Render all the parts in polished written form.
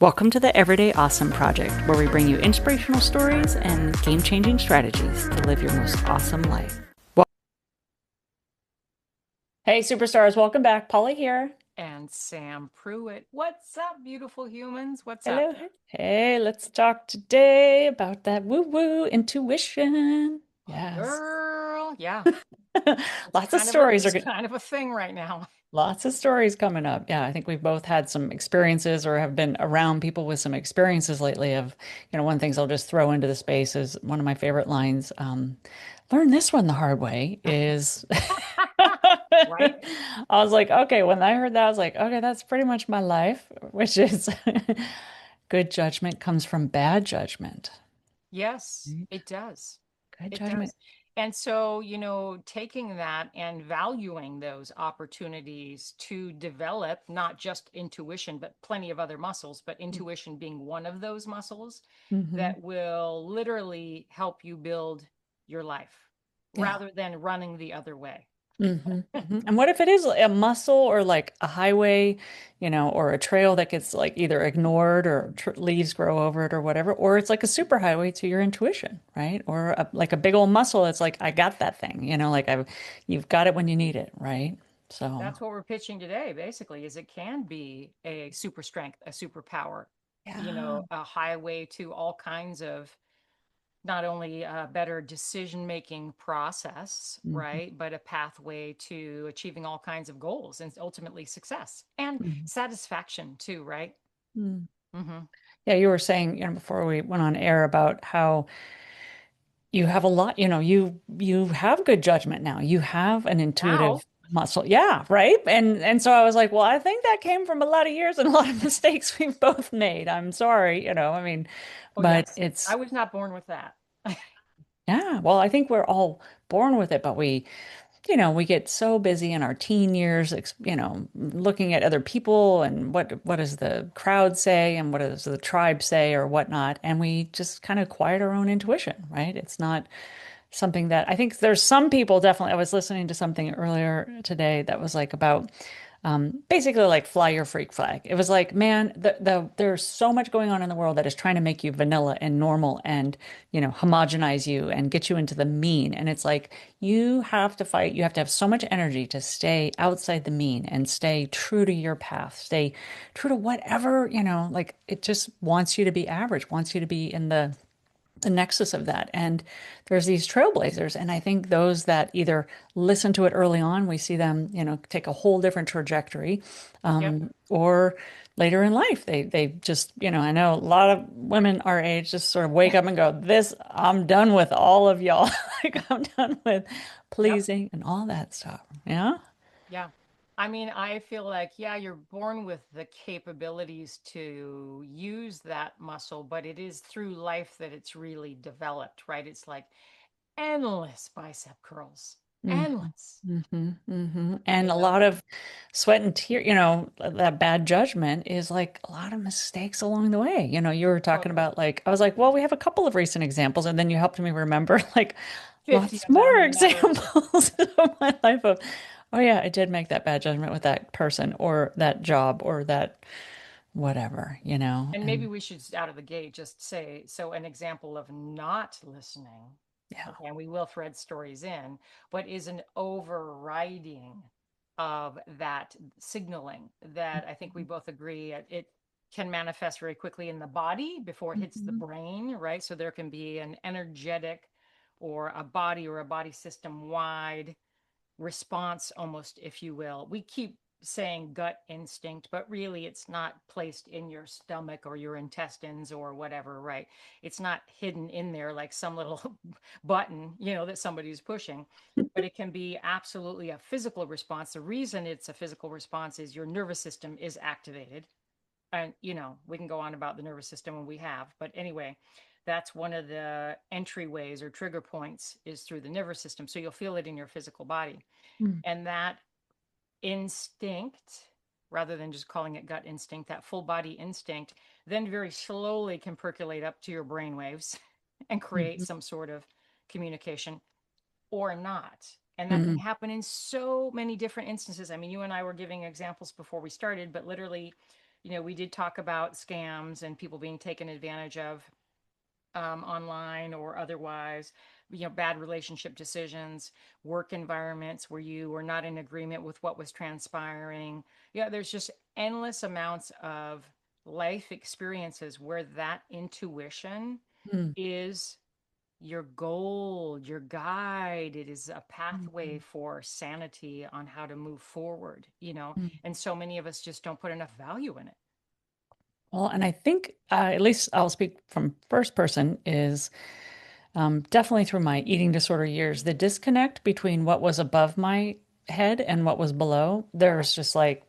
Welcome to the Everyday Awesome Project, where we bring you inspirational stories and game changing strategies to live your most awesome life. Well, hey, superstars, welcome back. Polly here. And Sam Pruitt. What's up, beautiful humans? What's up? Hello. Hey, let's talk today about that woo woo intuition. Yes. Girl, yeah. It's Lots of kind of a stories are it's good. kind of a thing right now. Lots of stories coming up. Yeah, I think we've both had some experiences or have been around people with some experiences lately of, one of the things I'll just throw into the space is one of my favorite lines. Learn this one the hard way is Right? I was like, okay, when I heard that, I was like, okay, that's pretty much my life, which is good judgment comes from bad judgment. Yes, Right? it does. Good It judgment. does. And so, taking that and valuing those opportunities to develop not just intuition, but plenty of other muscles, but intuition being one of those muscles Hmm. that will literally help you build your life Yeah. rather than running the other way. And what if it is a muscle or like a highway, or a trail that gets like either ignored or tr leaves grow over it or whatever, or it's like a super highway to your intuition, right? Or like a big old muscle that's like, I got that thing, like you've got it when you need it, right? So, That's what we're pitching today, basically, is it can be a super strength, a superpower, yeah. a highway to all kinds of not only a better decision making process, Hmm. right, but a pathway to achieving all kinds of goals and ultimately success and Hmm. satisfaction too, right? Hmm. Mm-hmm. Yeah, you were saying, before we went on air about how you have a lot, you have good judgment now. You have an Now, intuitive muscle. Yeah, right? And so I was like, well, I think that came from a lot of years and a lot of mistakes we've both made. I'm sorry, I mean, oh but yes, I it's was not born with that. yeah, well, I think we're all born with it, but we get so busy in our teen years, looking at other people and what does the crowd say and what does the tribe say or whatnot, and we just kind of quiet our own intuition, right? It's not something that I think there's some people definitely. I was listening to something earlier today that was like about basically like fly your freak flag. It was like, man, there's so much going on in the world that is trying to make you vanilla and normal and, homogenize you and get you into the mean. And it's like, you have to fight. You have to have so much energy to stay outside the mean and stay true to your path, stay true to whatever, like it just wants you to be average, wants you to be in the nexus of that. And there's these trailblazers. And I think those that either listen to it early on, we see them, take a whole different trajectory, Yep. or later in life, they just, I know a lot of women our age just sort of wake up and go, this, I'm done with all of y'all. Like I'm done with Yep. pleasing and all that stuff. Yeah. Yeah. I mean, I feel like, yeah, you're born with the capabilities to use that muscle, but it is through life that it's really developed, right? It's like endless bicep curls, Mm-hmm. endless, And you a know? lot of sweat and tear, that bad judgment is like a lot of mistakes along the way. You were talking Totally. about like, I was like, well, we have a couple of recent examples, and then you helped me remember like 50 lots of them more in a matter of examples of my life of, oh yeah, I did make that bad judgment with that person or that job or that whatever, and maybe and we should out of the gate just say, so an example of not listening, yeah. okay, and we will thread stories in, but is an overriding of that signaling that I think we both agree it can manifest very quickly in the body before it hits the Mhm. brain, right? So there can be an energetic or a body system wide response, almost, if you will. We keep saying gut instinct, but really it's not placed in your stomach or your intestines or whatever, right? It's not hidden in there like some little button, that somebody's pushing, but it can be absolutely a physical response. The reason it's a physical response is your nervous system is activated. And, we can go on about the nervous system when we have, but anyway, that's one of the entryways or trigger points is through the nervous system. So you'll feel it in your physical body. Mm. And that instinct, rather than just calling it gut instinct, that full body instinct, then very slowly can percolate up to your brain waves and create Mhm. some sort of communication or not. And that can Mhm. happen in so many different instances. I mean, you and I were giving examples before we started, but literally We did talk about scams and people being taken advantage of online or otherwise, bad relationship decisions, work environments where you were not in agreement with what was transpiring. Yeah, there's just endless amounts of life experiences where that intuition Mm, is your gold, your guide. It is a pathway mm, for sanity on how to move forward. mm. And so many of us just don't put enough value in it. Well, and I think, at least I'll speak from first person, is definitely through my eating disorder years, the disconnect between what was above my head and what was below. There's just like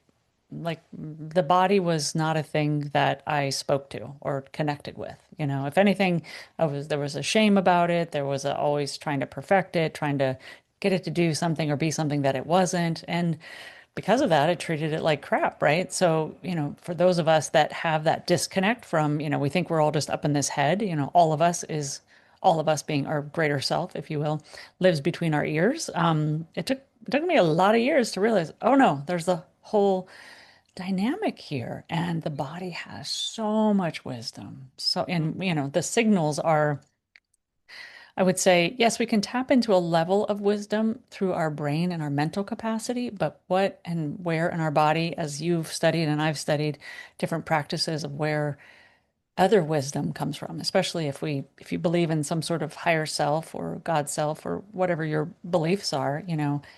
the body was not a thing that I spoke to or connected with. If anything, there was a shame about it. There was always trying to perfect it, trying to get it to do something or be something that it wasn't. And because of that, I treated it like crap, right? So, for those of us that have that disconnect from, we think we're all just up in this head, all of us being our greater self, if you will, lives between our ears. It took me a lot of years to realize, oh no, there's a whole dynamic here, and the body has so much wisdom. So, and Mhm. the signals are, I would say, yes, we can tap into a level of wisdom through our brain and our mental capacity, but what and where in our body, as you've studied and I've studied different practices of where other wisdom comes from, especially if you believe in some sort of higher self or God self or whatever your beliefs are,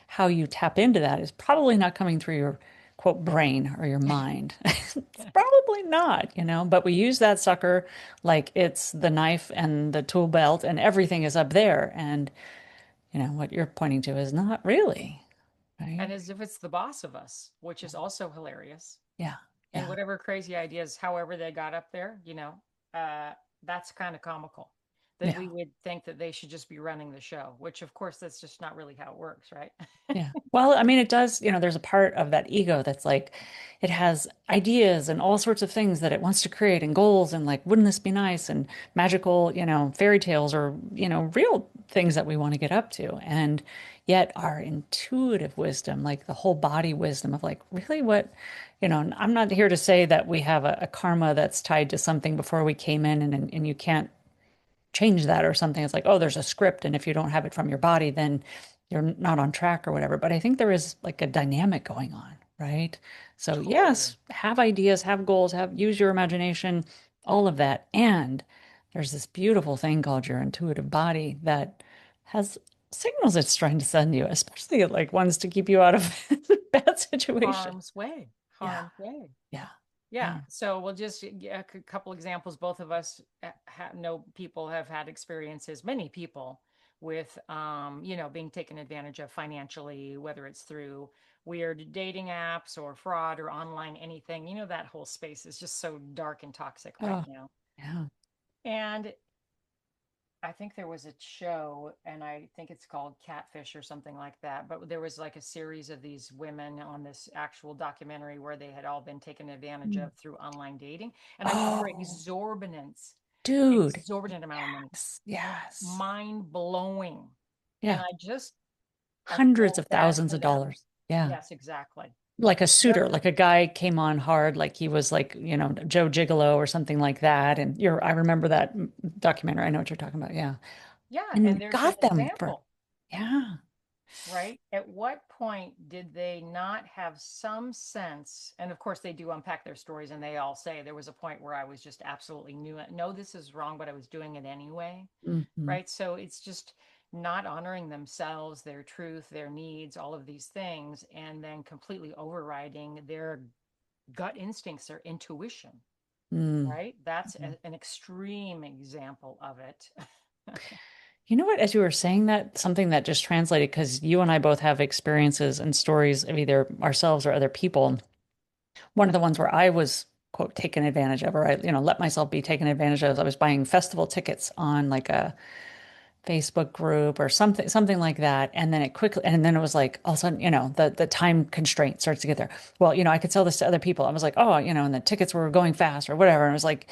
how you tap into that is probably not coming through your quote brain or your mind. It's probably not, but we use that sucker like it's the knife and the tool belt and everything is up there. And what you're pointing to is not really, right? And as if it's the boss of us, which is also hilarious. Yeah. And Yeah. whatever crazy ideas, however they got up there, uh, that's kind of comical that Yeah. we would think that they should just be running the show, which of course that's just not really how it works, right? Yeah. Well, I mean, it does, there's a part of that ego that's like, it has ideas and all sorts of things that it wants to create and goals and like, wouldn't this be nice? And magical, fairy tales or, real things that we want to get up to. And yet our intuitive wisdom, like the whole body wisdom of like, really what, and I'm not here to say that we have a karma that's tied to something before we came in and you can't change that or something. It's like, oh, there's a script, and if you don't have it from your body, then you're not on track or whatever. But I think there is like a dynamic going on, right? So Totally. yes, have ideas, have goals, use your imagination, all of that. And there's this beautiful thing called your intuitive body that has signals it's trying to send you, especially like ones to keep you out of bad situations. Harm's way. Yeah, Harm's way. yeah, Yeah. yeah. So we'll just a couple examples. Both of us know people have had experiences, many people with, being taken advantage of financially, whether it's through weird dating apps or fraud or online anything. That whole space is just so dark and toxic right Oh, now. yeah. And I think there was a show, and I think it's called Catfish or something like that. But there was like a series of these women on this actual documentary where they had all been taken advantage Mm. of through online dating. And I mean, for Oh, dude. exorbitant amount of money, Yes, yes. mind blowing. And Yeah. I Hundreds feel of bad thousands for of them. dollars. Yeah. Yes, exactly. Like a suitor, Very, like a guy came on hard, like he was like, Joe Gigolo or something like that. And I remember that documentary. I know what you're talking about. Yeah. yeah. And And there's an got them for, example. yeah. Right? At what point did they not have some sense? And of course, they do unpack their stories and they all say there was a point where I was just absolutely knew it. No, this is wrong, but I was doing it anyway. Hmm. Right? So it's just not honoring themselves, their truth, their needs, all of these things, and then completely overriding their gut instincts, their intuition. Mm. Right? That's an extreme example of it. You know what? As you were saying that, something that just translated, because you and I both have experiences and stories of either ourselves or other people. One of the ones where I was, quote, taken advantage of, or I, let myself be taken advantage of, I was buying festival tickets on like a Facebook group or something like that. And then it was like all of a sudden, the time constraint starts to get there. Well, I could sell this to other people. I was like, oh, and the tickets were going fast or whatever. And it was like,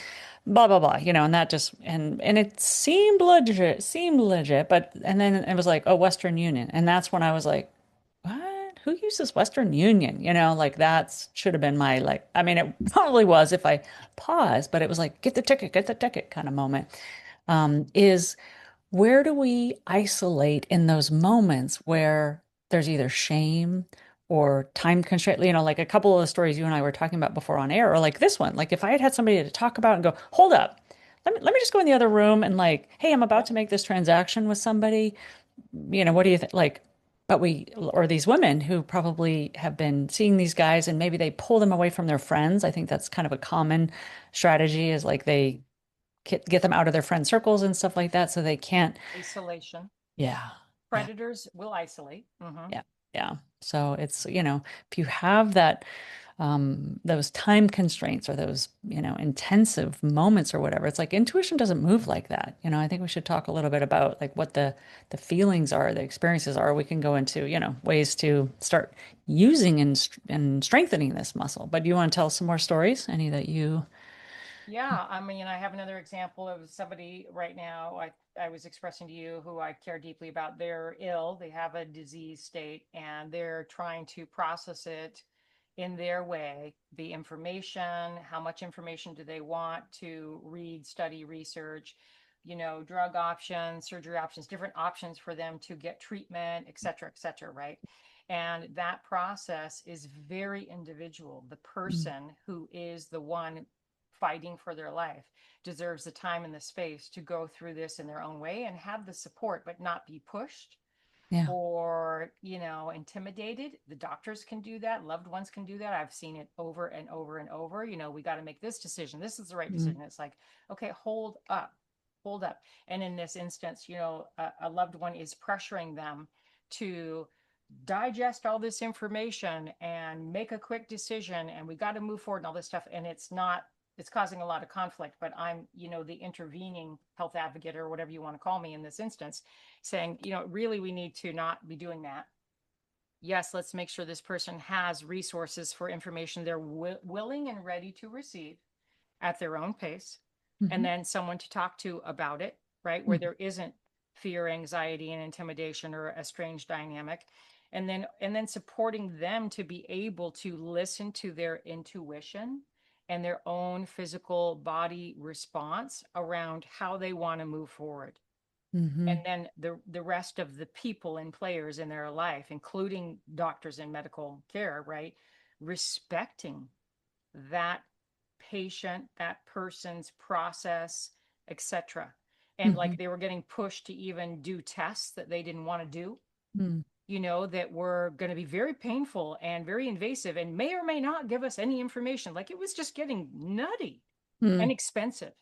blah, blah, blah, and that just, and it seemed legit, but, and then it was like, oh, Western Union. And that's when I was like, what? who uses Western Union? Like that's should have been my like, I mean, it probably was if I paused, but it was like, get the ticket kind of moment. Is where do we isolate in those moments where there's either shame or time constraint? Like a couple of the stories you and I were talking about before on air, or like this one. Like if I had had somebody to talk about and go, hold up, let me just go in the other room and like, hey, I'm about Yep. to make this transaction with somebody. What do you think? Like, but or these women who probably have been seeing these guys and maybe they pull them away from their friends. I think that's kind of a common strategy is like they get them out of their friend circles and stuff like that so they can't. Isolation. Yeah. Yeah. Predators will isolate. Yeah. Yeah. So it's, if you have that, those time constraints or those, intensive moments or whatever, it's like intuition doesn't move like that. I think we should talk a little bit about like what the feelings are, the experiences are. We can go into, ways to start using and strengthening this muscle. But do you want to tell some more stories? Any that you? Yeah, I mean, I have another example of somebody right now I was expressing to you who I care deeply about. They're ill, they have a disease state, and they're trying to process it in their way. The information, how much information do they want to read, study, research, drug options, surgery options, different options for them to get treatment, et cetera, right? And that process is very individual. The Mm, person who is the one fighting for their life deserves the time and the space to go through this in their own way and have the support, but not be pushed yeah. or, intimidated. The doctors can do that. Loved ones can do that. I've seen it over and over and over. We got to make this decision. This is the right Mm, decision. It's like, okay, hold up, hold up. And in this instance, a loved one is pressuring them to digest all this information and make a quick decision, and we got to move forward and all this stuff, and it's causing a lot of conflict, but I'm the intervening health advocate or whatever you want to call me in this instance, saying really we need to not be doing that. Yes, let's make sure this person has resources for information they're willing and ready to receive at their own pace, and mhm, then someone to talk to about it, right? Where mhm, there isn't fear, anxiety, and intimidation or a strange dynamic. And then supporting them to be able to listen to their intuition and their own physical body response around how they want to move forward. And mhm, then the rest of the people and players in their life, including doctors and medical care, right? Respecting that patient, that person's process, etc. And mhm, like they were getting pushed to even do tests that they didn't want to do, mm, that were going to be very painful and very invasive and may or may not give us any information. Like it was just getting nutty and mm, expensive.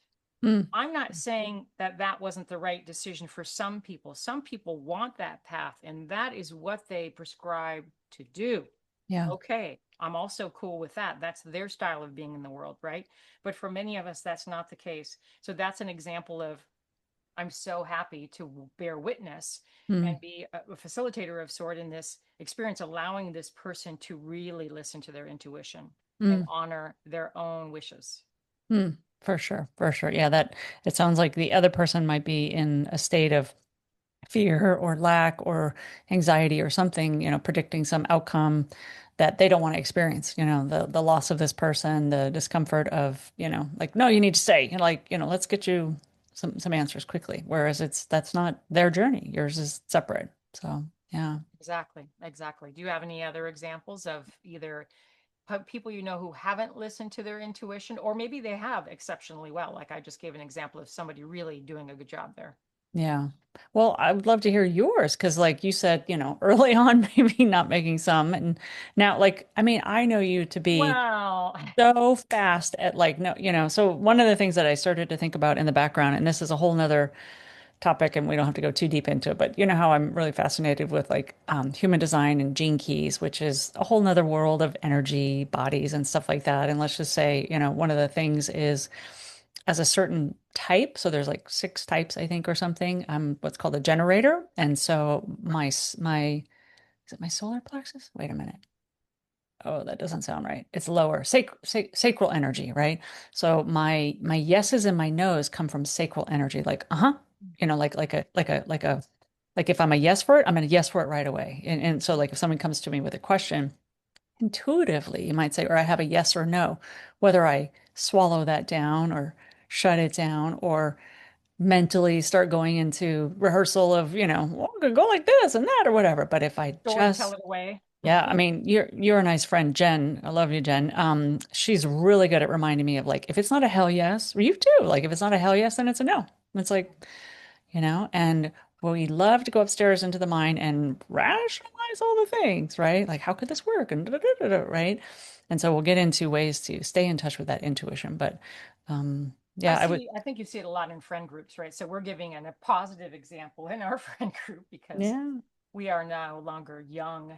mm. I'm not saying that that wasn't the right decision for some people. Some people want that path, and that is what they prescribe to do. Yeah. Okay, I'm also cool with that. That's their style of being in the world, right? But for many of us, that's not the case. So that's an example of I'm so happy to bear witness Mm, and be a facilitator of sort in this experience, allowing this person to really listen to their intuition and mm. honor their own wishes. For sure, for sure. Yeah, that it sounds like the other person might be in a state of fear or lack or anxiety or something, predicting some outcome that they don't want to experience, the loss of this person, the discomfort of, like, no, you need to stay, like, let's get you some answers quickly. Whereas that's not their journey. Yours is separate. So, yeah. Exactly, exactly. Do you have any other examples of either people who haven't listened to their intuition, or maybe they have exceptionally well? Like I just gave an example of somebody really doing a good job there. Yeah. Well, I would love to hear yours because, like you said, early on, maybe not making some. And now, like, I mean, I know you to be Well, so fast at like, no, so one of the things that I started to think about in the background, and this is a whole nother topic and we don't have to go too deep into it, but you know how I'm really fascinated with like human design and gene keys, which is a whole nother world of energy, bodies, and stuff like that. And let's just say, one of the things is as a certain type. So there's like six types, I think, or something. I'm what's called a generator. And so my is it my solar plexus? Wait a minute. Oh, that doesn't sound right. It's lower, sacral energy, right? So my yeses and my nos come from sacral energy, like like a Like if I'm a yes for it, I'm going to yes for it right away. And so like if someone comes to me with a question, intuitively, you might say, or I have a yes or no, whether I swallow that down or shut it down or mentally start going into rehearsal of, well, I'm gonna go like this and that or whatever. But if I Story tell just it away. yeah, I mean, you're a nice friend, Jen. I love you, Jen. She's really good at reminding me of like if it's not a hell yes, or you too. Like if it's not a hell yes, then it's a no. It's like, and we love to go upstairs into the mind and rationalize all the things, right? Like how could this work? And da, da, da, da, right? And so we'll get into ways to stay in touch with that intuition. But yeah, I would, I think you see it a lot in friend groups, right? So we're giving a positive example in our friend group because yeah, we are no longer young,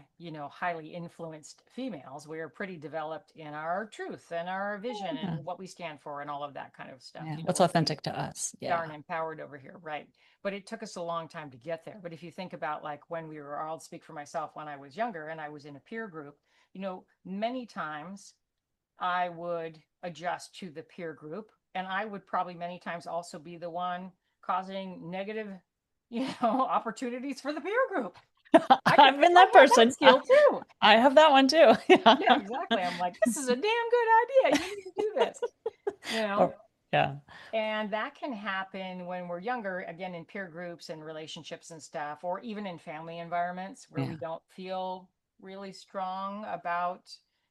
highly influenced females. We are pretty developed in our truth and our vision yeah, and what we stand for and all of that kind of stuff. yeah. What's We're pretty authentic to us? Yeah. darn empowered over here, right? But it took us a long time to get there. But if you think about like when we were, I'll speak for myself when I was younger and I was in a peer group, many times I would adjust to the peer group. And I would probably many times also be the one causing negative, opportunities for the peer group. I've been I that have that person. skill too. I have that one too. Yeah. Yeah, exactly. I'm like, this is a damn good idea. You need to do this, you know? Oh, yeah. And that can happen when we're younger, again, in peer groups and relationships and stuff, or even in family environments where we Yeah. don't feel really strong about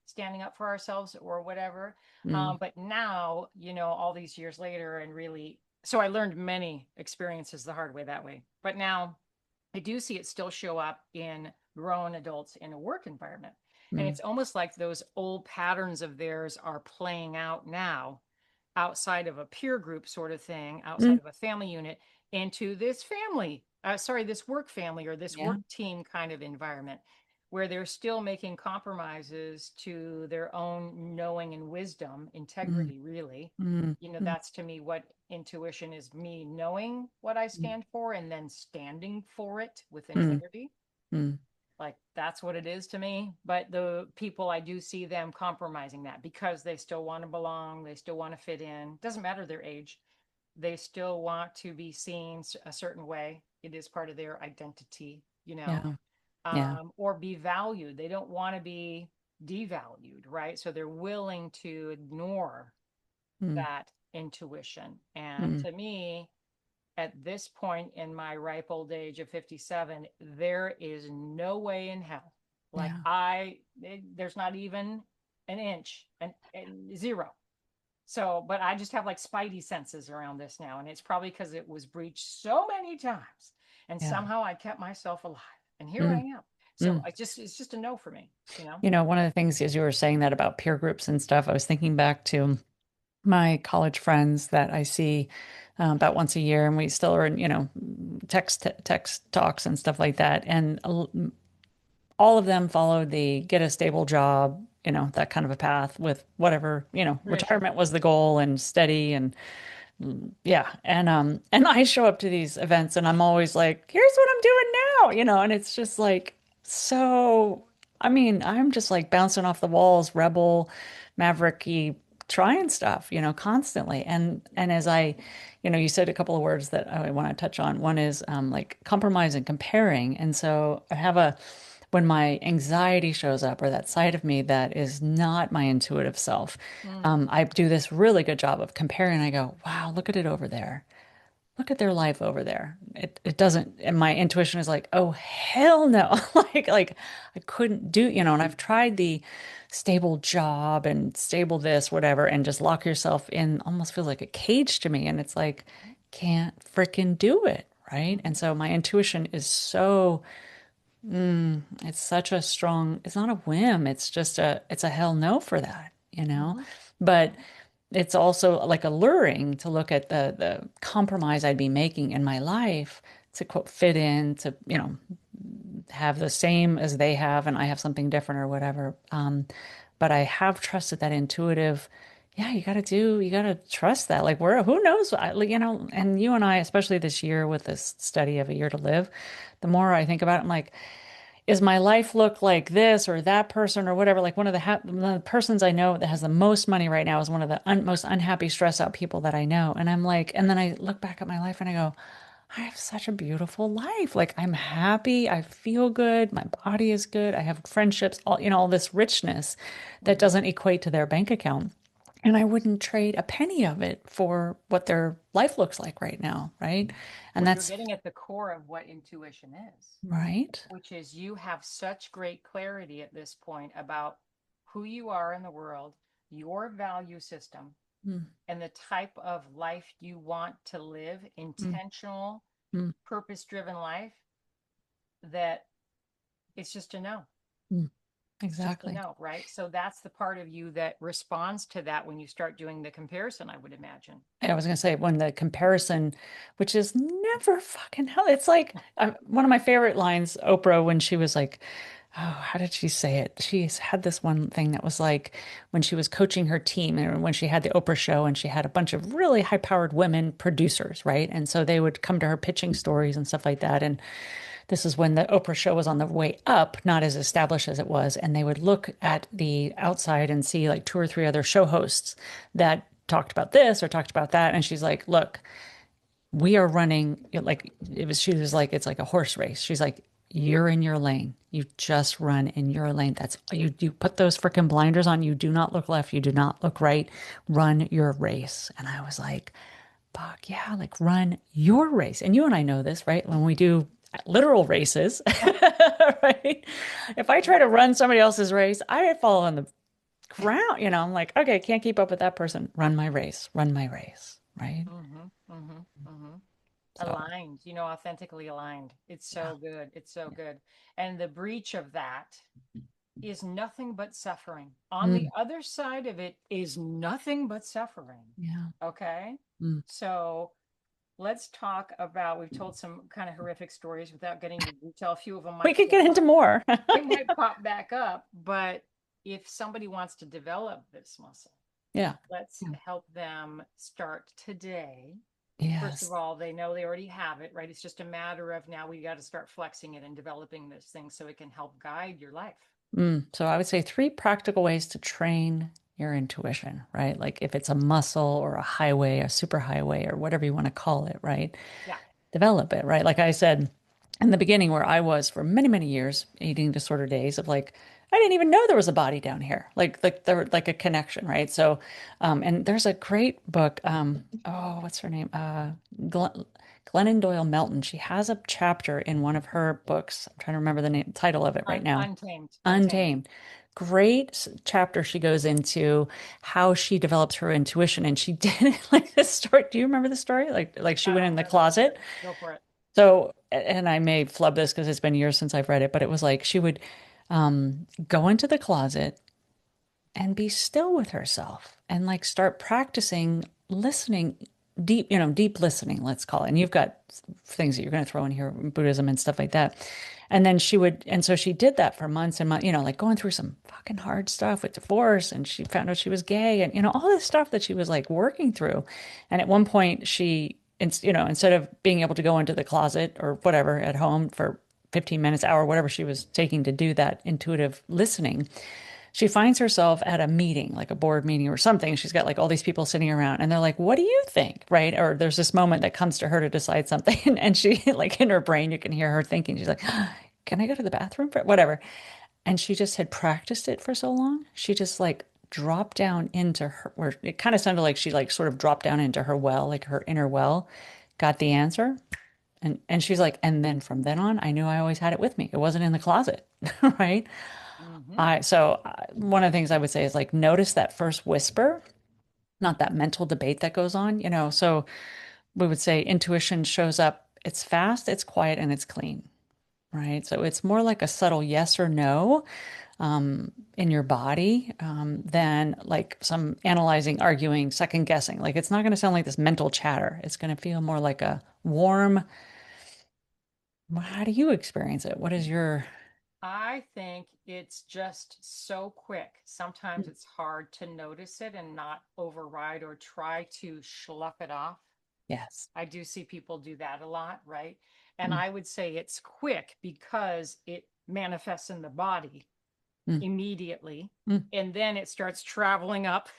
standing up for ourselves or whatever. Mm, But now, all these years later, and really, so I learned many experiences the hard way that way. But now I do see it still show up in grown adults in a work environment. And mm, it's almost like those old patterns of theirs are playing out now outside of a peer group sort of thing, outside mm. of a family unit, into this work family or this Yeah. work team kind of environment where they're still making compromises to their own knowing and wisdom, Mm, integrity, really. mm, mm, That's to me what intuition is, me knowing what I mm, stand for and then standing for it with mm, integrity. mm. Like that's what it is to me. But the people, I do see them compromising that because they still want to belong, they still want to fit in. Doesn't matter their age, they still want to be seen a certain way. It is part of their identity, Yeah. Yeah. or be valued. They don't want to be devalued, right? So they're willing to ignore Mm, that intuition. And mm. to me, at this point in my ripe old age of 57, there is no way in hell. Like Yeah. there's not even an inch and zero. So, but I just have like spidey senses around this now. And it's probably because it was breached so many times. And Yeah. somehow I kept myself alive. And here I Mm, am. So mm. it's just a no for me, you know? One of the things as you were saying that about peer groups and stuff, I was thinking back to my college friends that I see about once a year, and we still are in, text talks and stuff like that. And all of them followed the get a stable job, that kind of a path with whatever, retirement Traditional. was the goal and steady and yeah. And I show up to these events and I'm always like, here's what I'm doing now, and it's just like so I mean, I'm just like bouncing off the walls, rebel, mavericky, trying stuff, constantly. And as you said a couple of words that I want to touch on. One is like compromise and comparing. And so I have a when my anxiety shows up or that side of me that is not my intuitive self, Mm, I do this really good job of comparing. I go, wow, look at it over there. Look at their life over there. It doesn't, and my intuition is like, oh hell no. Like I couldn't do, and I've tried the stable job and stable this, whatever, and just lock yourself in almost feels like a cage to me. And it's like, can't freaking do it. Right. mhm, And so my intuition is so it's such a strong, it's not a whim. It's a hell no for that. mhm, But it's also like alluring to look at the compromise I'd be making in my life to quote fit in, to, have the same as they have and I have something different or whatever. But I have trusted that intuitive, yeah, you got to trust that. Like, who knows? And you and I, especially this year with this study of A Year to Live, the more I think about it, I'm like, is my life look like this or that person or whatever? Like one of the persons I know that has the most money right now is one of the most unhappy, stressed out people that I know. And I'm like, and then I look back at my life and I go, I have such a beautiful life. Like I'm happy, I feel good, my body is good, I have friendships, all this richness that Hmm. doesn't equate to their bank account. And I wouldn't trade a penny of it for what their life looks like right now, right? And Well, you're that's getting at the core of what intuition is, right. which is you have such great clarity at this point about who you are in the world, your value system, Mm, and the type of life you want to live, mm, intentional, mm, purpose driven life, that it's just a no. mm. It's just a Exactly. no, right? So that's the part of you that responds to that when you start doing the comparison, I would imagine. I was gonna say when the comparison, which is never fucking hell. It's like one of my favorite lines, Oprah, when she was like, oh, how did she say it? She's had this one thing that was like when she was coaching her team and when she had the Oprah show and she had a bunch of really high-powered women producers, right? And so they would come to her pitching stories and stuff like that. And this is when the Oprah show was on the way up, not as established as it was. And they would look at the outside and see like two or three other show hosts that talked about this or talked about that. And she's like, look, we are running like she was like, it's like a horse race. She's like, you're in your lane. You just run in your lane. That's you put those freaking blinders on. You do not look left. You do not look right. Run your race. And I was like, fuck yeah, like run your race. And you and I know this, right? When we do literal races, right? If I try Yeah. to run somebody else's race, I fall on the ground. I'm like, okay, can't keep up with that person. Run my race, right? Mm-hmm. Mm-hmm. Mm-hmm. So, Aligned, authentically aligned. It's yeah, so good. It's so good. And the breach of that is nothing but suffering. On the mm, other side of it is nothing but suffering. yeah. Okay. Mm. So let's talk about, we've told some kind of horrific stories without getting into detail. A few of them We might could still get into pop, more. they might pop back up. But if somebody wants to develop this muscle, Yeah. let's Yeah. help them start today. First of Yes. all, they know they already have it, right? It's just a matter of now we got to start flexing it and developing this thing so it can help guide your life. So I would say three practical ways to train your intuition, right? Like if it's a muscle or a highway, a super highway, or whatever you want to call it, right? Yeah. Develop it, right? Like I said in the beginning, where I was for many, many years, eating disorder days of like, I didn't even know there was a body down here, like there, like a connection, right? So, and there's a great book. Oh, what's her name? Glennon Doyle Melton. She has a chapter in one of her books. I'm trying to remember the title of it right now. Untamed. Untamed. Untamed. Great chapter she goes into how she develops her intuition. And she did it like this story. Do you remember the story? Like she I went don't in the remember it, but closet. go for it. So, and I may flub this because it's been years since I've read it, but it was like she would go into the closet and be still with herself and like start practicing listening deep, deep listening, let's call it. And you've got things that you're going to throw in here, Buddhism and stuff like that. And then and so she did that for months and months, like going through some fucking hard stuff with divorce. And she found out she was gay and, all this stuff that she was like working through. And at one point, instead of being able to go into the closet or whatever at home for 15 minutes, hour, whatever she was taking to do that intuitive listening, she finds herself at a meeting, like a board meeting or something. She's got like all these people sitting around and they're like, what do you think? Right. Or there's this moment that comes to her to decide something. And she, like in her brain, you can hear her thinking, she's like, can I go to the bathroom for whatever? And she just had practiced it for so long. She just like dropped down into her, where it kind of sounded like she like sort of dropped down into her well, like her inner well, got the answer. And she's like, and then from then on, I knew I always had it with me. It wasn't in the closet. Right. Mm-hmm. One of the things I would say is like notice that first whisper, not that mental debate that goes on, So we would say intuition shows up, it's fast, it's quiet, and it's clean, right? So it's more like a subtle yes or no in your body than like some analyzing, arguing, second guessing. Like it's not going to sound like this mental chatter. It's going to feel more like a warm, well, how do you experience it? What is your, I think it's just so quick. Sometimes it's hard to notice it and not override or try to slough it off. yes. I do see people do that a lot, right? And Mm, I would say it's quick because it manifests in the body mm, immediately. mm. And then it starts traveling up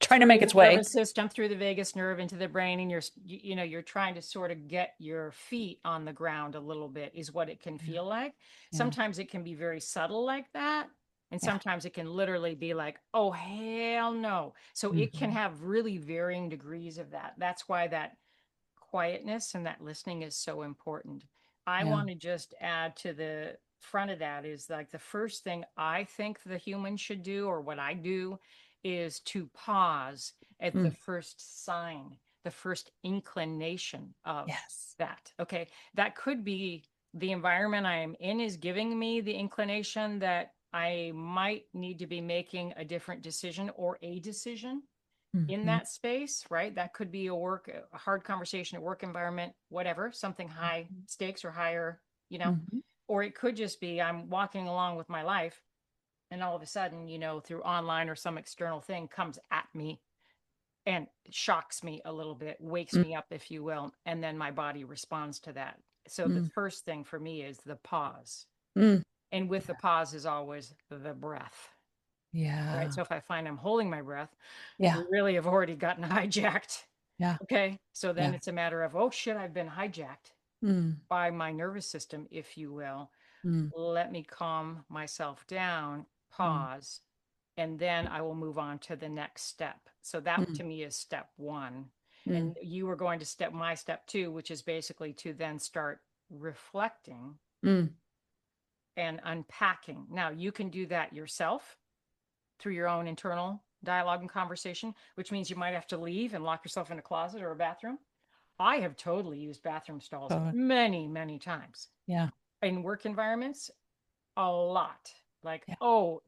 trying to through make the its way. nervous system, through the vagus nerve into the brain, and you're trying to sort of get your feet on the ground a little bit, is what it can Yeah. feel like. Yeah. Sometimes it can be very subtle like that, and Yeah. sometimes it can literally be like, oh hell no. So it can Hmm. have really varying degrees of that. That's why that quietness and that listening is so important. I Yeah. want to just add to the front of that is like the first thing I think the human should do, or what I do, is to pause at the Mm. first sign, the first inclination of Yes. that. Okay. That could be the environment I am in is giving me the inclination that I might need to be making a different decision or a decision in Hmm. that space, right? That could be a hard conversation, a work environment, whatever, something high stakes or higher, you know, Hmm. or it could just be I'm walking along with my life and all of a sudden, through online or some external thing comes at me and shocks me a little bit, wakes Mm. me up, if you will, and then my body responds to that. So the Mm. first thing for me is the pause. Mm. And with the pause is always the breath, right? Yeah. So if I find I'm holding my breath, Yeah. we really have already gotten hijacked. Yeah. Okay. So then Yeah. it's a matter of, oh shit, I've been hijacked Mm. by my nervous system, if you will. Mm. Let me calm myself down, Mm. pause, and then I will move on to the next step. So that Mm. to me is step one. Mm. And you were going to my step two, which is basically to then start reflecting Mm. and unpacking. Now, you can do that yourself through your own internal dialogue and conversation, which means you might have to leave and lock yourself in a closet or a bathroom. I have totally used bathroom stalls Oh, many, many times yeah. in work environments, a lot. Like, Yeah. oh,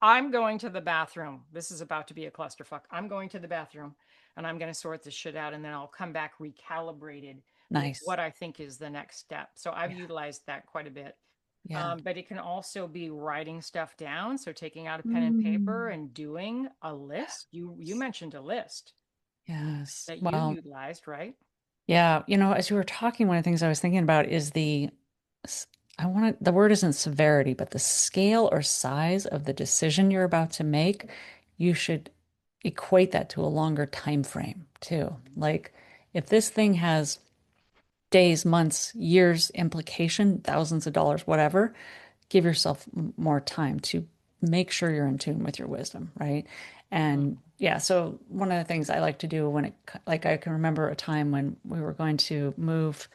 I'm going to the bathroom. This is about to be a clusterfuck. I'm going to the bathroom and I'm going to sort this shit out and then I'll come back recalibrated with Nice. what I think is the next step. So I've Yeah. utilized that quite a bit. Yeah. But it can also be writing stuff down. So taking out a pen and paper Mm. and doing a list. You mentioned a list Yes. that you Well, utilized, right? yeah. As you were talking, one of the things I was thinking about is s- I want to, the word isn't severity, but the scale or size of the decision you're about to make. You should equate that to a longer time frame too. Like if this thing has days, months, years implication, thousands of dollars, whatever, give yourself more time to make sure you're in tune with your wisdom, right? And Mm-hmm. yeah, so one of the things I like to do when like I can remember a time when we were going to move.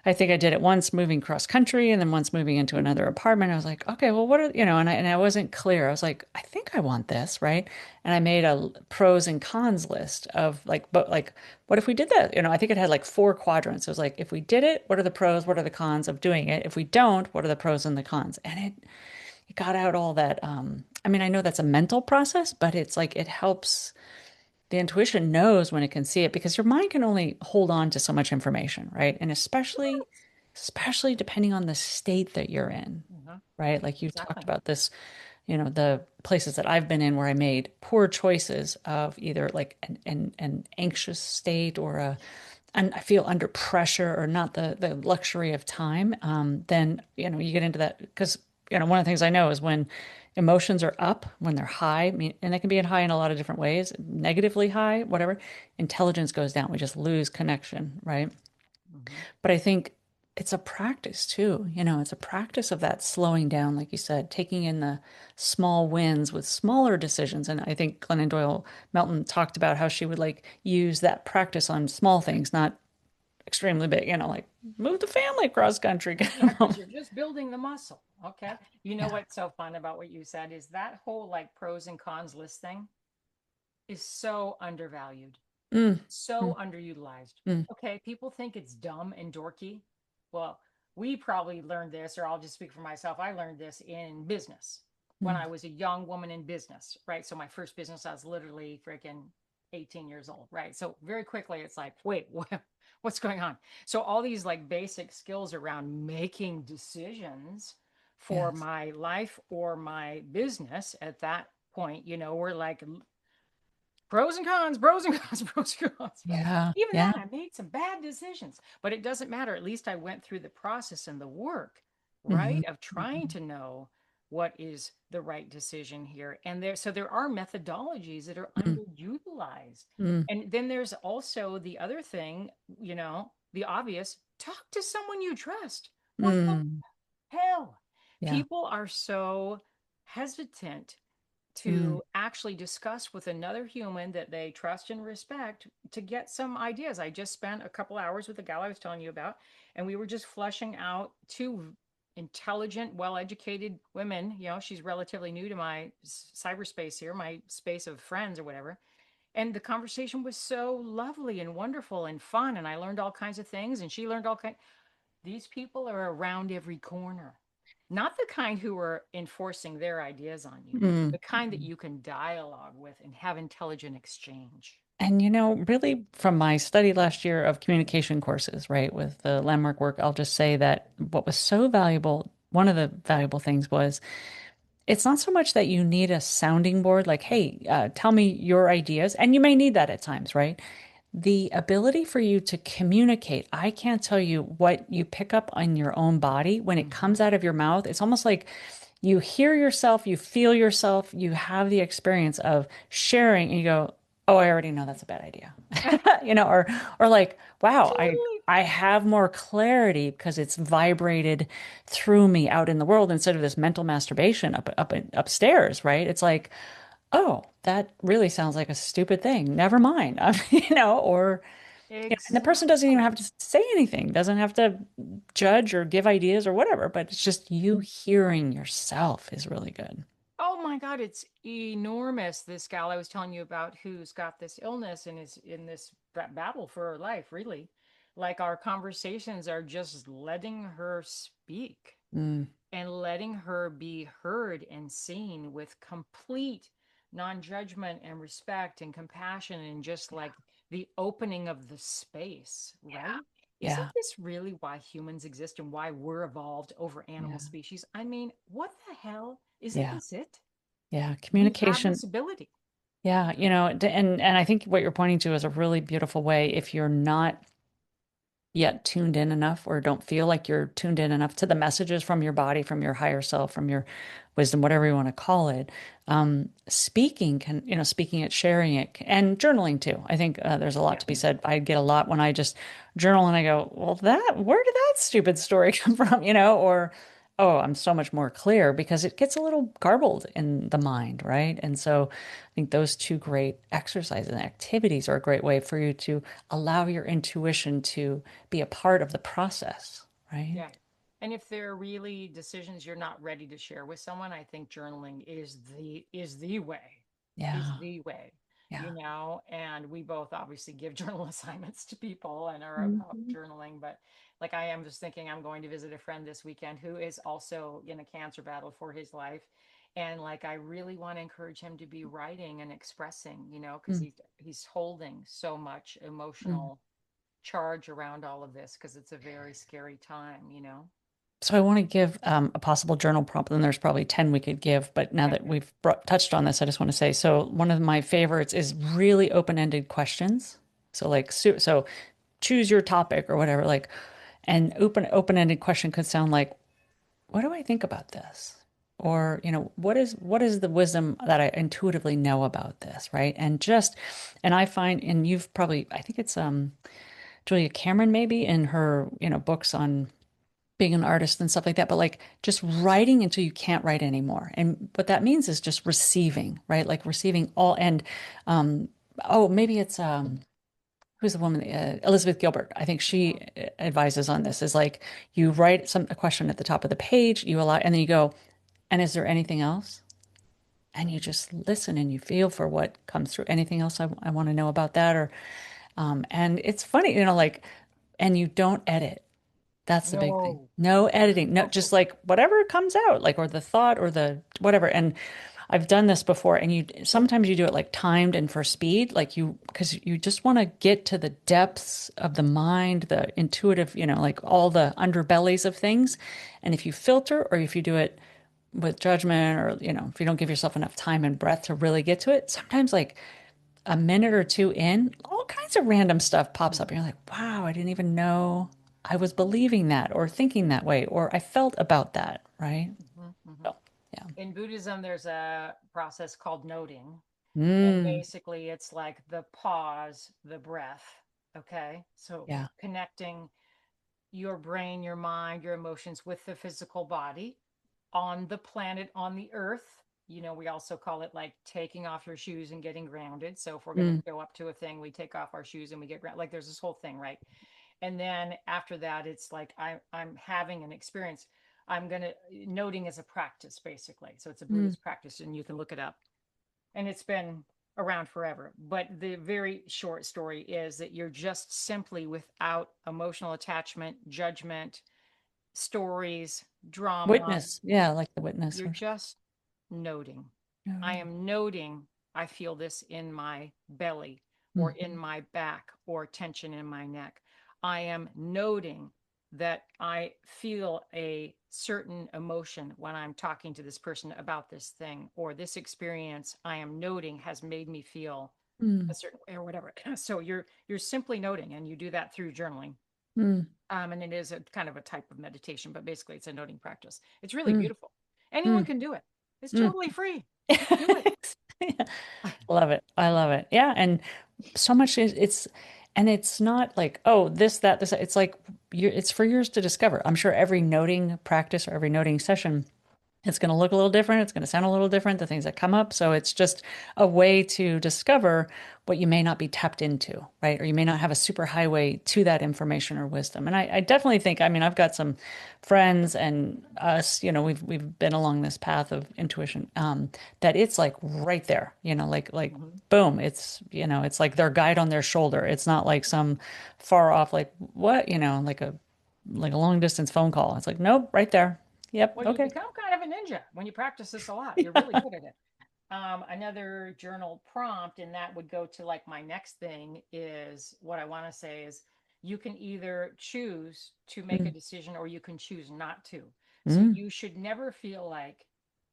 I think I did it once moving cross country and then once moving into another apartment. I was like, okay, well, what are, and I wasn't clear. I was like, I think I want this, right? And I made a pros and cons list of like, but like, what if we did that? I think it had like four quadrants. It was like, if we did it, what are the pros? What are the cons of doing it? If we don't, what are the pros and the cons? And it got out all that. I mean, I know that's a mental process, but it's like it helps the intuition knows when it can see it because your mind can only hold on to so much information, right? And especially depending on the state that you're in, Mm-hmm. right? Like you talked Exactly. about this, the places that I've been in where I made poor choices of either like an anxious state or and I feel under pressure or not the luxury of time, then you get into that because one of the things I know is when emotions are up, when they're high, I mean, and they can be high in a lot of different ways, negatively high, whatever, intelligence goes down. We just lose connection, right? Mm-hmm. But I think it's a practice too. It's a practice of that slowing down, like you said, taking in the small wins with smaller decisions. And I think Glennon Doyle Melton talked about how she would like use that practice on small things, not extremely big, like move the family across country. Yeah, because you're just building the muscle. Okay. You know Yeah. what's so fun about what you said is that whole like pros and cons list thing is so undervalued, Mm, so mm, underutilized. mm, Okay. People think it's dumb and dorky. Well, we probably learned this, or I'll just speak for myself. I learned this in business when mm. I was a young woman in business, right? So my first business, I was literally freaking 18 years old, right? So very quickly, it's like, wait, what's going on? So all these like basic skills around making decisions for Yes. my life or my business at that point, were like pros and cons, pros and cons, pros and cons, right? Yeah. Even Yeah. then, I made some bad decisions, but it doesn't matter. At least I went through the process and the work, Hmm. right, of trying Hmm. to know. what is the right decision here. And there are methodologies that are Mm, underutilized. mm, And then there's also the other thing, the obvious, talk to someone you trust. What the mm. hell? Yeah. People are so hesitant Mm, to actually discuss with another human that they trust and respect to get some ideas. I just spent a couple hours with the gal I was telling you about, and we were just fleshing out two intelligent, well-educated women. She's relatively new to my cyberspace here, my space of friends or whatever. And the conversation was so lovely and wonderful and fun, and I learned all kinds of things, and she learned all kinds. These people are around every corner. Not the kind who are enforcing their ideas on you, mm. the kind that you can dialogue with and have intelligent exchange. And really from my study last year of communication courses, right, with the landmark work, I'll just say that what was so valuable, one of the valuable things was it's not so much that you need a sounding board, like, hey, tell me your ideas. And you may need that at times, right? The ability for you to communicate. I can't tell you what you pick up on your own body when it Mm-hmm. comes out of your mouth. It's almost like you hear yourself, you feel yourself, you have the experience of sharing, and you go, "Oh, I already know that's a bad idea." Or like, "Wow, Totally. I have more clarity because it's vibrated through me out in the world instead of this mental masturbation upstairs, right?" It's like, "Oh, that really sounds like a stupid thing. Never mind." Or and the person doesn't even have Exactly. to say anything, doesn't have to judge or give ideas or whatever, but it's just you hearing yourself is really good. Oh my God, it's enormous. This gal I was telling you about who's got this illness and is in this battle for her life, really. Like our conversations are just letting her speak Mm, and letting her be heard and seen with complete non-judgment and respect and compassion and just like the opening of the space, right? Isn't yeah, this really why humans exist and why we're evolved over yeah, animal species? I mean, what the hell? Isn't yeah, this it? yeah. We have Communication. this ability. Yeah, and I think what you're pointing to is a really beautiful way if you're not yet tuned in enough or don't feel like you're tuned in enough to the messages from your body, from your higher self, from your wisdom, whatever you want to call it. Speaking it, sharing it, and journaling too. I think there's a lot Yeah. to be said. I get a lot when I just journal and I go, well, where did that stupid story come from? Or, oh, I'm so much more clear because it gets a little garbled in the mind, right? And so I think those two great exercises and activities are a great way for you to allow your intuition to be a part of the process, right? Yeah. And if there are really decisions you're not ready to share with someone, I think journaling is the way. Is Yeah. the way. Yeah. And we both obviously give journal assignments to people and are about Mhm. journaling, but like I am just thinking I'm going to visit a friend this weekend who is also in a cancer battle for his life. And like I really want to encourage him to be writing and expressing, because Mm, he's holding so much mm. emotional charge around all of this because it's a very scary time. So I want to give a possible journal prompt, and there's probably 10 we could give, but now Okay. that we've touched on this, I just want to say, so one of my favorites is really open-ended questions. So like, so choose your topic or whatever, like, and open-ended question could sound like, what do I think about this? Or, what is the wisdom that I intuitively know about this, right? And I find, and you've probably, I think it's Julia Cameron maybe in her, books on being an artist and stuff like that, but like just writing until you can't write anymore. And what that means is just receiving, right? Like receiving all and um oh, maybe it's who's the woman Elizabeth Gilbert. I think she Mhm. advises on this is like you write a question at the top of the page, you allow and then you go, and is there anything else? And you just listen and you feel for what comes through. Anything else I want to know about that? Or and it's funny, like, and you don't edit. That's the big thing. No. No editing. No, just like whatever comes out, like or the thought or the whatever. And I've done this before, and you sometimes you do it like timed and for speed, like because you just want to get to the depths of the mind, the intuitive, like all the underbellies of things. And if you filter or if you do it with judgment or, if you don't give yourself enough time and breath to really get to it, sometimes like a minute or two in, all kinds of random stuff pops up. And you're like, wow, I didn't even know I was believing that or thinking that way or I felt about that, right? Mhm, mhm. So, In Buddhism, there's a process called noting. And Mm, basically, it's like the pause, the breath. Okay. So yeah. connecting your brain, your mind, your emotions with the physical body on the planet, on the earth. We also call it like taking off your shoes and getting grounded. So if we're going to Mm, show up to a thing, we take off our shoes and we get grounded. Like there's this whole thing, right? And then after that, it's like I'm having an experience. I'm going to noting as a practice, basically. So it's a mm. Buddhist practice, and you can look it up. And it's been around forever. But the very short story is that you're just simply without emotional attachment, judgment, stories, drama. Witness. Yeah, like the witness. You're Or just noting. I noting. am noting I feel this in my belly or in Mm, my back or tension in my neck. I am noting that I feel a certain emotion when I'm talking to this person about this thing or this experience I am noting has made me feel a mm, certain way or whatever. So you're simply noting, and you do that through journaling. mm, And it is a kind of a type of meditation, but basically it's a noting practice. It's really mm, beautiful. Anyone mm, can do it. It's mm. totally free. Just do it. Yeah. Love it. I love it. Yeah, and so much is and it's not like, oh, this, that, this. It's like it's for yours to discover. I'm sure every noting practice or every noting session, it's going to look a little different. It's going to sound a little different, the things that come up. So it's just a way to discover what you may not be tapped into, right? Or you may not have a super highway to that information or wisdom. And I definitely think, I mean, I've got some friends and us, we've been along this path of intuition, that it's like right there, like Mhm. boom, it's like their guide on their shoulder. It's not like some far off, like what, like a long distance phone call. It's like, nope, right there. Yep. Well, you Okay. become kind of a ninja when you practice this a lot. You're really good at it. Another journal prompt, and that would go to like my next thing is what I want to say is you can either choose to make a Mm, decision or you can choose not to. So mm, you should never feel like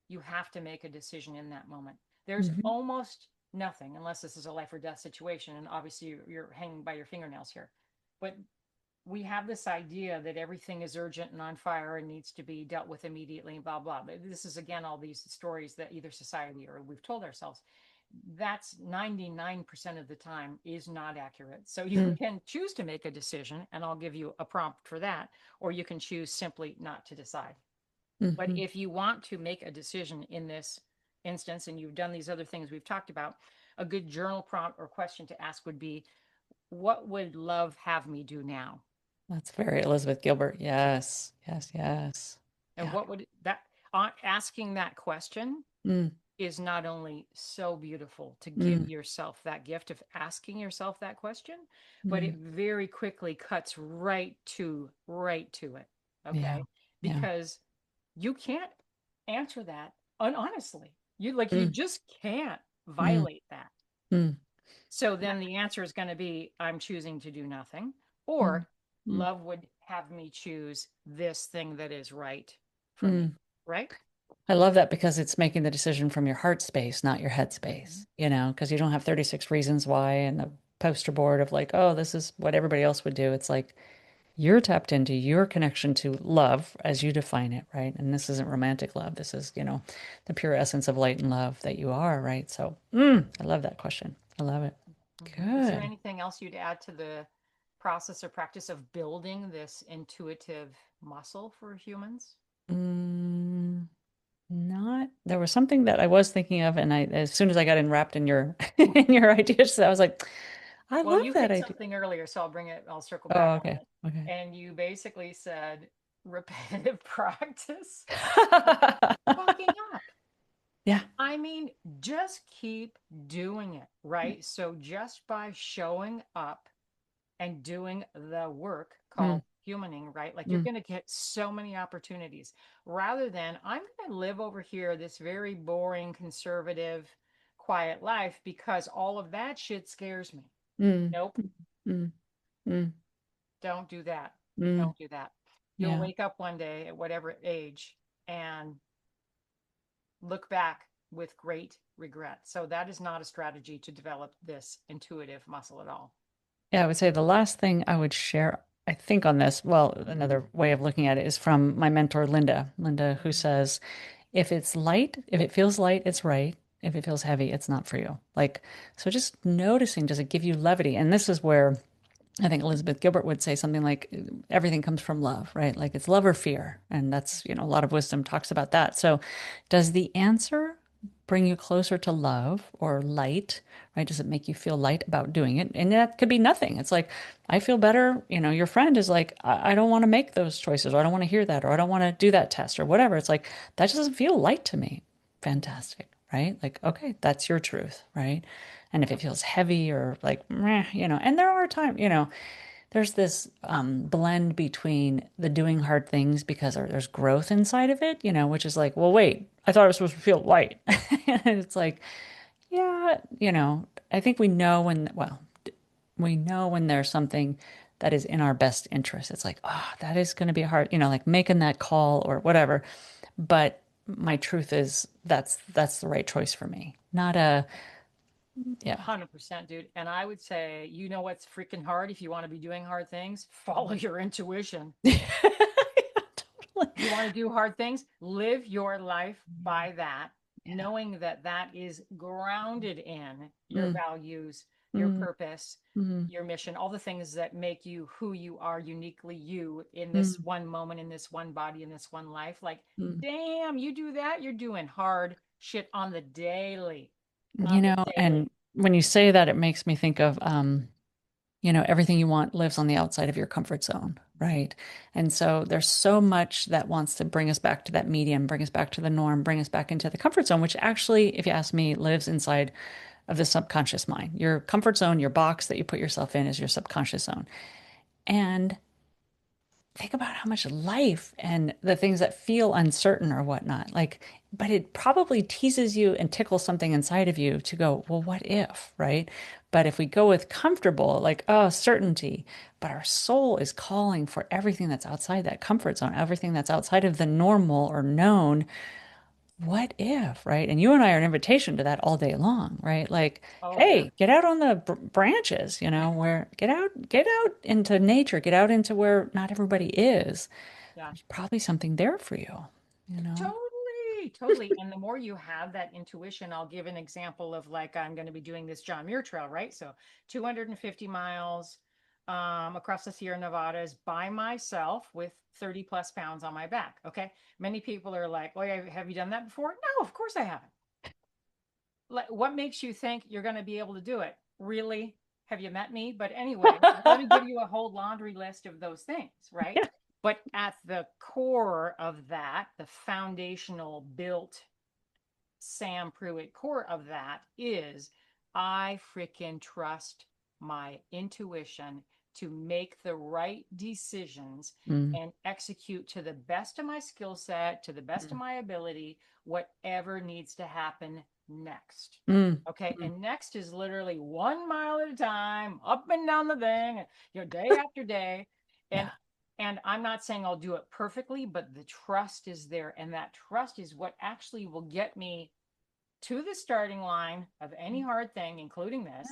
you have to make a decision in that moment. There's mhm, almost nothing, unless this is a life or death situation. And obviously, you're hanging by your fingernails here. But we have this idea that everything is urgent and on fire and needs to be dealt with immediately and blah blah. But this is again all these stories that either society or we've told ourselves. That's 99% of the time is not accurate. So you mm, can choose to make a decision, and I'll give you a prompt for that, or you can choose simply not to decide. But mhm. if you want to make a decision in this instance and you've done these other things we've talked about, a good journal prompt or question to ask would be, what would love have me do now? That's very Elizabeth Gilbert. Yes, yes, yes. And Yeah. what would that asking that question Mm, is not only so beautiful to give mm, yourself that gift of asking yourself that question, but it mm. very quickly cuts right to it. Yeah, Okay? yeah. Because you can't answer that unhonestly. You Mm, just can't mm, violate that. mm, So then the answer is going to be I'm choosing to do nothing, mm, or mm, love would have me choose this thing that is right for me. mm. Right? I love that because it's making the decision from your heart space, not your head Mhm. space, because you don't have 36 reasons why and a poster board of like, oh, this is what everybody else would do. It's like you're tapped into your connection to love as you define it, right? And this isn't romantic love. This is, the pure essence of light and love that you are, right? So, I love that question. I love it. Is there Good. anything else you'd add to the process or practice of building this intuitive muscle for humans? Mm, not, there was something that I was thinking of, and as soon as I got wrapped in your in your ideas, I was like, I Well, love you that hit idea. something earlier, so I'll circle back Oh, on okay. it. Okay. And you basically said repetitive practice of fucking up. Yeah. I mean, just keep doing it, right? So just by showing up and doing the work Mm, called humaning, right? Like you're mm, going to get so many opportunities rather than I'm going to live over here this very boring, conservative, quiet life because all of that shit scares me. mm, Nope, mm, mm, don't do that. mm. Don't do that. You'll Yeah. wake up one day at whatever age and look back with great regret. So that is not a strategy to develop this intuitive muscle at all. Yeah, I would say the last thing I would share, I think, on this, well, another way of looking at it is from my mentor, Linda. Linda, who Mhm. says, If it's light, if it feels light, it's right. If it feels heavy, it's not for you. Like, so just noticing, does it give you levity? And this is where I think Elizabeth Gilbert would say something like everything comes from love, right? Like it's love or fear. And that's, a lot of wisdom talks about that. So does the answer bring you closer to love or light, right? Does it make you feel light about doing it? And that could be nothing. It's like, I feel better. Your friend is like, I don't want to make those choices, or I don't want to hear that, or I don't want to do that test, or whatever. It's like, that just doesn't feel light to me. Fantastic, right? Like, okay, that's your truth, right? And if it feels heavy or like, meh, and there are times, there's this blend between the doing hard things because there's growth inside of it, which is like, well, wait, I thought I was supposed to feel light. And it's like, yeah, I think we know we know when there's something that is in our best interest. It's like, oh, that is going to be hard, like making that call or whatever. But my truth is that's the right choice for me. Not a, yeah. 100%, dude. And I would say, you know what's freaking hard if you want to be doing hard things? Follow your intuition. Totally. You want to do hard things? Live your life by that, Yeah. knowing that that is grounded in your Mm, values, your mm, purpose, mm, your mission, all the things that make you who you are, uniquely you in this mm, one moment, in this one body, in this one life. Like, mm. damn, you do that, you're doing hard shit on the daily, on the And daily. when you say that, it makes me think of, everything you want lives on the outside of your comfort zone, right? And so there's so much that wants to bring us back to that medium, bring us back to the norm, bring us back into the comfort zone, which actually, if you ask me, lives inside of the subconscious mind. Your comfort zone, your box that you put yourself in is your subconscious zone. And think about how much life and the things that feel uncertain or whatnot, like, but it probably teases you and tickles something inside of you to go, well, what if, right? But if we go with comfortable, like, oh, certainty, but our soul is calling for everything that's outside that comfort zone, everything that's outside of the normal or known. What if, right? And you and I are an invitation to that all day long, right? Like, Oh, yeah. hey, get out on the branches, where get out into nature, get out into where not everybody is. Yeah. There's probably something there for you, you know? Totally, totally. And the more you have that intuition, I'll give an example of like I'm going to be doing this John Muir Trail, right? So 250 miles across the Sierra Nevadas by myself with 30 plus pounds on my back. Okay. Many people are like, oh, yeah, have you done that before? No, of course I haven't. Like, what makes you think you're going to be able to do it? Really? Have you met me? But anyway, let me give you a whole laundry list of those things, right? Yeah. But at the core of that, the foundational built Sam Pruitt core of that is I freaking trust my intuition to make the right decisions Mm, and execute to the best of my skill set, to the best of mm, my ability, whatever needs to happen next. mm, Okay. mm. And next is literally 1 mile at a time, up and down the thing, day after day. And Yeah. I'm not saying I'll do it perfectly, but the trust is there. And that trust is what actually will get me to the starting line of any hard thing, including Yeah. this,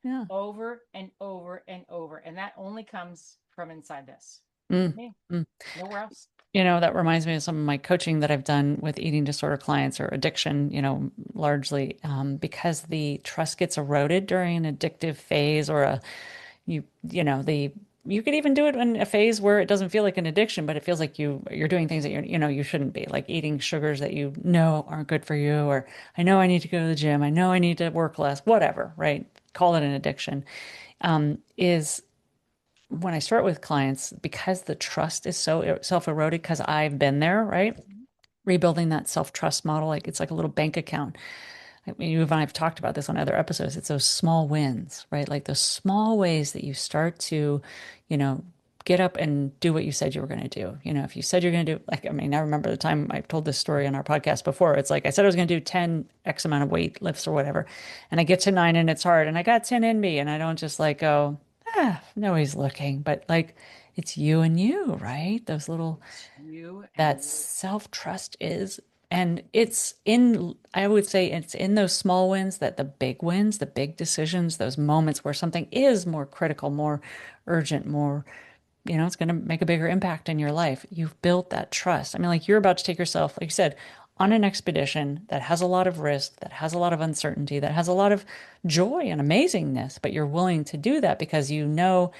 Yeah. over and over and over. And that only comes from inside this. Mm, Me, mm. nowhere else. That reminds me of some of my coaching that I've done with eating disorder clients or addiction, largely because the trust gets eroded during an addictive phase or you could even do it in a phase where it doesn't feel like an addiction, but it feels like you're doing things that you shouldn't be, like eating sugars that you know aren't good for you, or I know I need to go to the gym, I know I need to work less, whatever, right? Call it an addiction. Is when I start with clients, because the trust is so self-eroded, because I've been there, right? Rebuilding that self-trust model, like it's like a little bank account. I mean, you and I have talked about this on other episodes. It's those small wins, right? Like those small ways that you start to, you know, get up and do what you said you were going to do. If you said you're going to do, like, I mean, I remember the time I've told this story on our podcast before. It's like I said I was going to do 10 X amount of weight lifts or whatever. And I get to 9 and it's hard. And I got 10 in me. And I don't just like go, nobody's looking. But like, it's you and you, right? Those little It's you and that you. self-trust is. And it's in, I would say it's in those small wins that the big wins, the big decisions, those moments where something is more critical, more urgent, more, it's going to make a bigger impact in your life. You've built that trust. I mean, like you're about to take yourself, like you said, on an expedition that has a lot of risk, that has a lot of uncertainty, that has a lot of joy and amazingness, but you're willing to do that because you know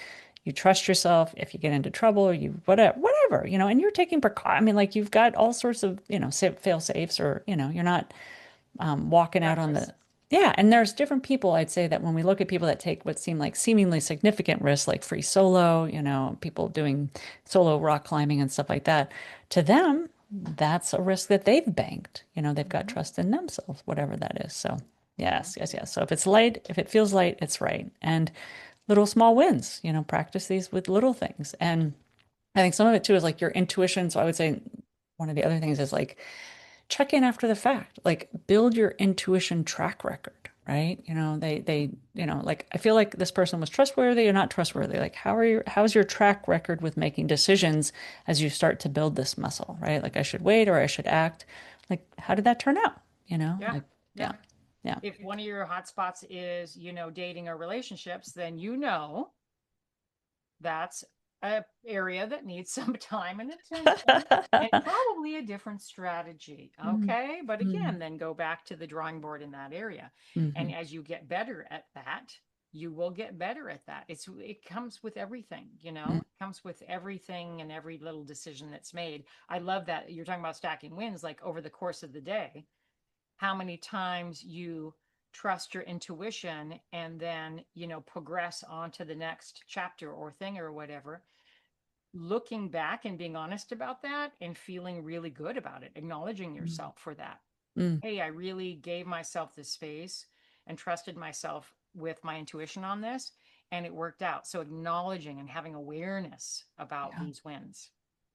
you trust yourself if you get into trouble or you whatever, and you're taking I mean, like you've got all sorts of, fail safes or, you're not walking out on Reckless. the, yeah. And there's different people. I'd say that when we look at people that take what seem like seemingly significant risks, like free solo, people doing solo rock climbing and stuff like that, to them, that's a risk that they've banked. They've got Hmm. trust in themselves, whatever that is. So, Hmm. yes, yes, yes. So if it's light, if it feels light, it's right. And little small wins, practice these with little things. And I think some of it too is like your intuition. So I would say one of the other things is like check in after the fact, like build your intuition track record, right? Like I feel like this person was trustworthy or not trustworthy. Like how's your track record with making decisions as you start to build this muscle, right? Like I should wait or I should act. Like how did that turn out? Yeah. Like Yeah. yeah, yeah. If one of your hotspots is, dating or relationships, then that's a area that needs some time and attention and probably a different strategy. Mm, Okay. But again, mm, then go back to the drawing board in that area. And mhm, as you get better at that, you will get better at that. It comes with everything, mm, it comes with everything and every little decision that's made. I love that you're talking about stacking wins, like over the course of the day, how many times you trust your intuition and then, progress on to the next chapter or thing or whatever, looking back and being honest about that and feeling really good about it, acknowledging mm, yourself for that. mm. Hey, I really gave myself this space and trusted myself with my intuition on this, and it worked out. So acknowledging and having awareness about Yeah, these wins.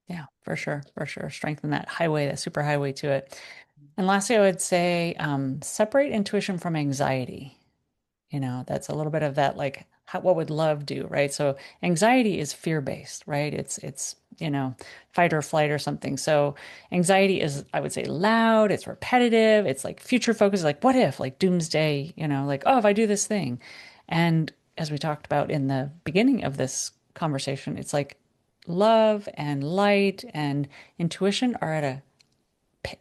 yeah, for sure, for sure. Strengthen that highway, that super highway to it. And lastly, I would say separate intuition from anxiety. That's a little bit of that, like, what would love do, right? So anxiety is fear-based, right? It's, fight or flight or something. So anxiety is, I would say, loud, it's repetitive, it's like future focus, like what if, like doomsday, like, oh, if I do this thing. And as we talked about in the beginning of this conversation, it's like love and light and intuition are at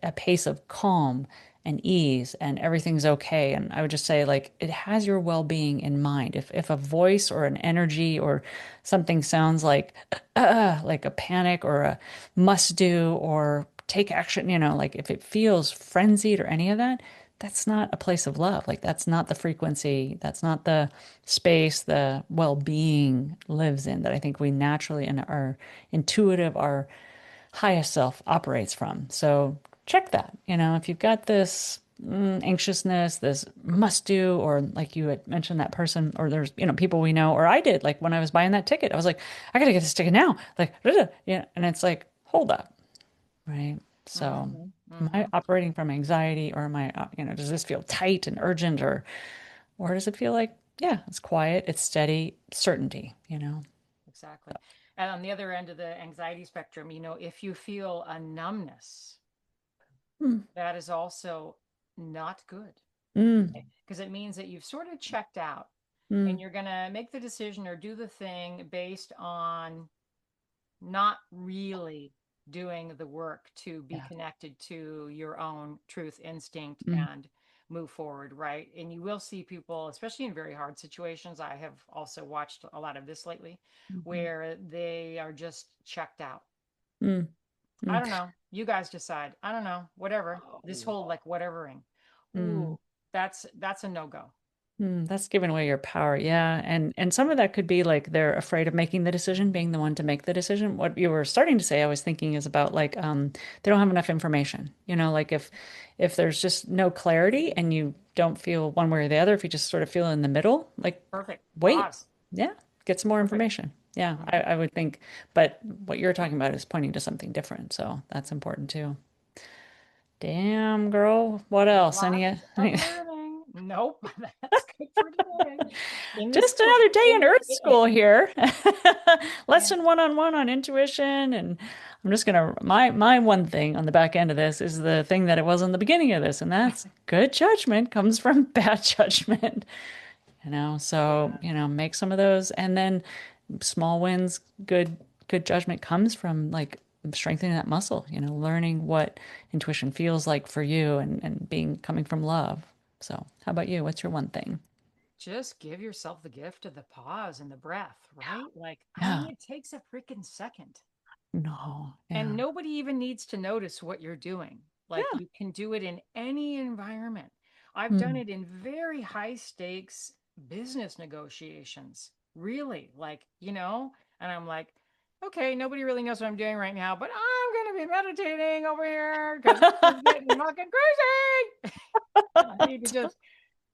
a pace of calm and ease and everything's okay. And I would just say like it has your well-being in mind. If a voice or an energy or something sounds like a panic or a must do or take action, like if it feels frenzied or any of that, that's not a place of love. Like that's not the frequency, that's not the space the well-being lives in that I think we naturally and our intuitive, our highest self operates from. So check that. If you've got this anxiousness, this must do, or like you had mentioned that person, or there's, people we know, or I did, like when I was buying that ticket, I was like, I gotta get this ticket now. Like, yeah. And it's like, hold up, right? So Mm-hmm. am I Mm-hmm. operating from anxiety or am I, does this feel tight and urgent or does it feel like, yeah, it's quiet, it's steady, certainty? Exactly. And on the other end of the anxiety spectrum, if you feel a numbness, Mm, that is also not good mm, because it means that you've sort of checked out and mm, you're going to make the decision or do the thing based on not really doing the work to be yeah. connected to your own truth, instinct, Mm, and move forward, right? And you will see people, especially in very hard situations. I have also watched a lot of this lately, mhm, where they are just checked out. mm, I mm. don't know. You guys decide. I don't know. Whatever. This Oh. whole like whatevering. Mm, Ooh, that's a no-go. that's giving away your power. Yeah. And some of that could be like they're afraid of making the decision, being the one to make the decision. What you were starting to say, I was thinking is about like they don't have enough information. Like if there's just no clarity and you don't feel one way or the other, if you just sort of feel in the middle, like Perfect. wait. Pause. Yeah, get some more Perfect. information. Yeah, I, Hmm. I would think, but what you're talking about is pointing to something different. So that's important too. Damn, girl. What else? Lots of learning. Nope. That's good for today. In the Just school, another day in in Earth the, school here. yeah. Lesson one-on-one on intuition. And I'm just gonna my one thing on the back end of this is the thing that it was on the beginning of this, and that's good judgment comes from bad judgment. So, Yes. make some of those and then small wins, good judgment comes from like strengthening that muscle, learning what intuition feels like for you and being coming from love. So, how about you? What's your one thing? Just give yourself the gift of the pause and the breath, right? Like, I Yeah. mean, it takes a freaking second. No. And Yeah. nobody even needs to notice what you're doing. Like, Yeah. you can do it in any environment. I've done Mm. it in very high stakes business negotiations, really. Like, and I'm like, okay, nobody really knows what I'm doing right now, but I'm going to be meditating over here because this is getting fucking crazy. And I need to just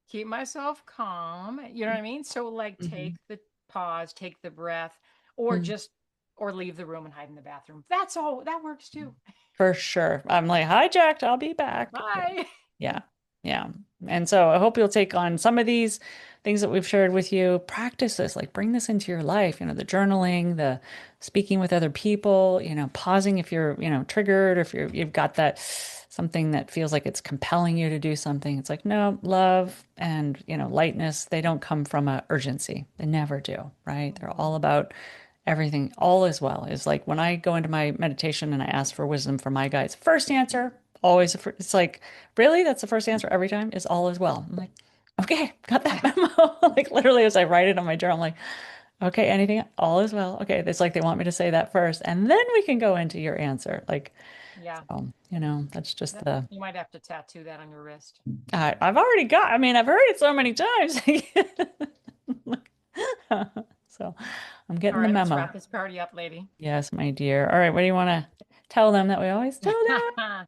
keep myself calm. You know what I mean? So, like, take Mhm. the pause, take the breath, or Mm. just, or leave the room and hide in the bathroom. That's all. That works too. For sure. I'm like, hijacked, I'll be back. Yeah. Bye. Yeah. Yeah. And so I hope you'll take on some of these things that we've shared with you. Practice this, like bring this into your life, the journaling, the speaking with other people, pausing if you're, triggered, or if you've got that something that feels like it's compelling you to do something. It's like, no, love and, lightness, they don't come from a urgency. They never do, right? They're all Mhm. about everything. All is well is like when I go into my meditation and I ask for wisdom from my guides, first answer, always, it's like, really? That's the first answer every time is all is well. I'm like, okay, got that memo. Like literally as I write it on my journal, I'm like, okay, anything, all is well. Okay. It's like they want me to say that first, and then we can go into your answer. Like, Yeah. so, that's just That, the, you might have to tattoo that on your wrist. I've already got, I mean, I've heard it so many times. So I'm All getting the right, let's memo. wrap this party up, lady. Yes, my dear. All right, what do you want to tell them that we always tell them?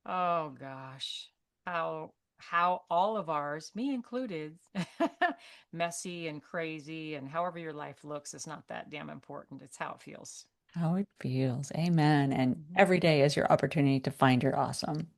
Oh gosh. How all of ours, me included, messy and crazy and however your life looks is not that damn important. It's how it feels. How it feels. Amen. And Mhm. every day is your opportunity to find your awesome.